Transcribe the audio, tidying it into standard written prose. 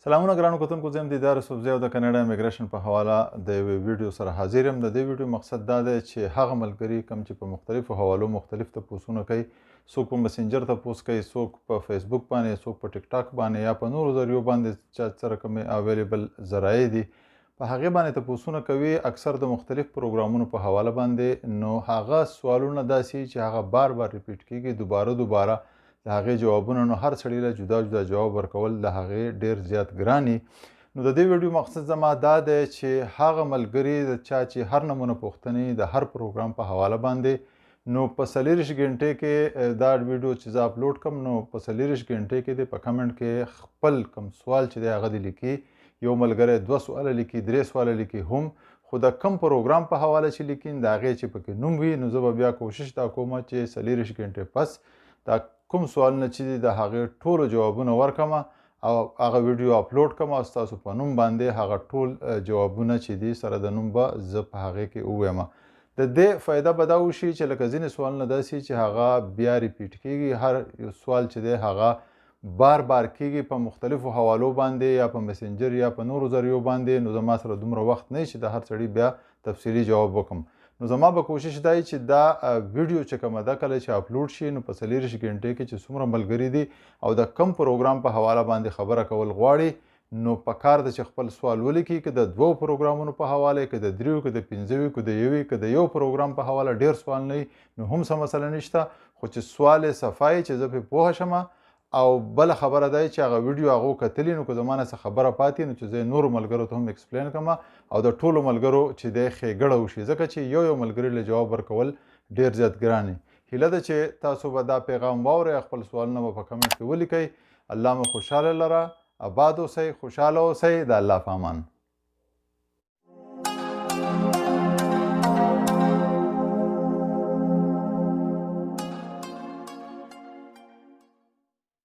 سلامونه ګرانو کتونکو، زه یم دیدار یوسفزی او د کاناډا امیګریشن په حواله د یوې ویډیو سره حاضر یم. د دې ویډیو مقصد دا دی چې هغه ملګري کوم چې په مختلفو حوالو مختلف تپوسونه کوي، څوک په مسنجر تپوس کوي، څوک په فیسبوک باندې، څوک په ټیک ټاک باندې یا په نورو ذریعو باندې چې سره کومې اویلیبل ذرایع دي په هغې باندې تپوسونه کوي، اکثر د مختلف پروګرامونو په حواله باندې. نو هغه سوالونه داسې چې هغه بار بار ریپیټ کیږي، دوباره د هغې جوابونه، نو هر سړي له جدا جدا جواب ورکول د هغې ډېر زیات ګران وي. نو د دې ویډیو مقصد زما دا دی چې هغه ملګري د چا چې هر نمونه پوښتنې د هر پروګرام په حواله باندې، نو په 40 غنټې کې دا ویډیو چې زه اپلوډ کړم، نو په 40 غنټې کې د په کمنټ کې خپل کوم سوال چې دی هغه دې لیکي. یو ملګری 2 سواله لیکي، 3 سواله لیکي هم، خو د کم پروګرام په حواله چې لیکي د هغې چې پکې نوم وي، نو زه به بیا کوشش دا کوم چې 40 غنټې پس دا کوم سوالونه چې دي د هغې ټولو جوابونه ورکړم او هغه ویډیو اپلوډ کړم او ستاسو په نوم باندې هغه ټول جوابونه چې دي سره د نوم به زه په هغې کې ووایم. د دې فایده به دا وشي چې لکه ځینې سوالونه داسې چې هغه بیا ریپیټ کیږي، هر یو سوال چې دی هغه بار بار کیږي په مختلفو حوالو باندې یا په مسنجر یا په نورو ذریعو باندې، نو زما سره دومره وخت نه چې د هر سړي بیا تفصیلي جواب وکړم. نو زما به کوشش دا وي چې دا ویډیو چې کومه ده کله چې اپلوډ شي، نو په 40 غنټې کې چې څومره ملګري دي او د کم پروګرام په حواله باندې خبره کول غواړي، نو په کار ده چې خپل سوال ولیکي، که د 2 پروګرامونو په حواله، که د 3، که د 5، که د 1، که د یو پروګرام په حواله ډېر سوال نه وي، نو هم څه مسله نشته، خو چې سوال یې صفا وي چې زه پرې پوهه شم. او بله خبره دا چې هغه ویډیو هغو کتلي، نو که زما نه څه خبره پاتې، نو چې زه یې نورو ملګرو ته هم ایکسپلین کړم او د ټولو ملګرو چې دی ښېګړه وشي، ځکه چې یو ملګري له جواب ورکول ډېر زیات ګران وي. هیله ده چې تاسو به دا پیغام واورئ، خپل سوالونه به په کمنټ کې ولیکئ. الله مو خوشحاله لره، آباد اوسئ، خوشحاله اوسئ، د الله په امان.